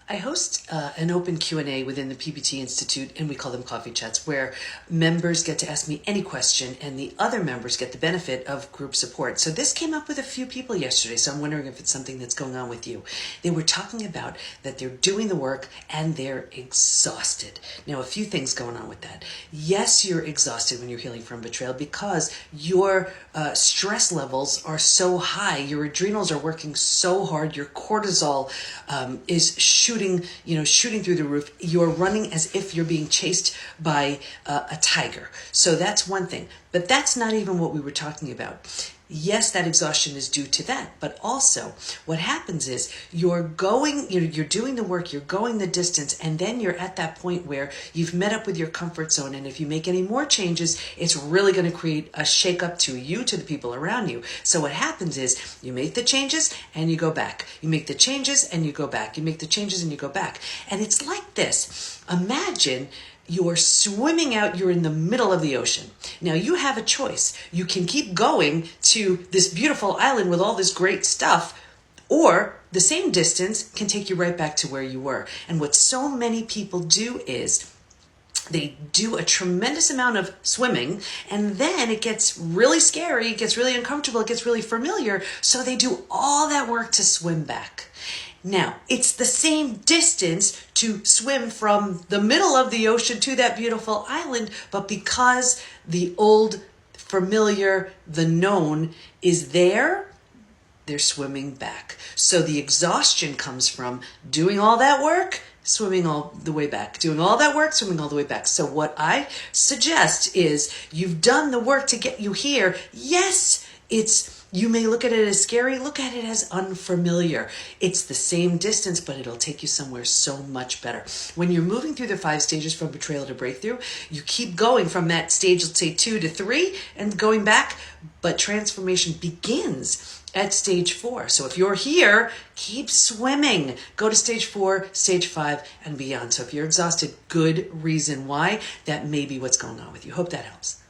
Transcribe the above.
I host an open Q&A within the PBT Institute, and we call them coffee chats, where members get to ask me any question and the other members get the benefit of group support. So this came up with a few people yesterday, so I'm wondering if it's something that's going on with you. They were talking about that they're doing the work and they're exhausted. Now, a few things going on with that. Yes, you're exhausted when you're healing from betrayal because your stress levels are so high. Your adrenals are working so hard. Your cortisol is shooting through the roof. You're running as if you're being chased by a tiger. So that's one thing. But that's not even what we were talking about. Yes, that exhaustion is due to that, but also what happens is you're doing the work, you're going the distance, and then you're at that point where you've met up with your comfort zone, and if you make any more changes, it's really going to create a shakeup to you, to the people around you. So what happens is you make the changes and you go back. You make the changes and you go back. You make the changes and you go back. And it's like this. Imagine you're swimming out, you're in the middle of the ocean. Now you have a choice. You can keep going to this beautiful island with all this great stuff, or the same distance can take you right back to where you were. And what so many people do is they do a tremendous amount of swimming, and then it gets really scary, it gets really uncomfortable, it gets really familiar, so they do all that work to swim back. Now, it's the same distance to swim from the middle of the ocean to that beautiful island, but because the old, familiar, the known is there, they're swimming back. So the exhaustion comes from doing all that work, swimming all the way back, doing all that work, swimming all the way back. So what I suggest is you've done the work to get you here. Yes, you may look at it as scary, look at it as unfamiliar. It's the same distance, but it'll take you somewhere so much better. When you're moving through the 5 stages from betrayal to breakthrough, you keep going from that stage, let's say 2 to 3, and going back, but transformation begins at stage 4. So if you're here, keep swimming. Go to stage 4, stage 5, and beyond. So if you're exhausted, good reason why. That may be what's going on with you. Hope that helps.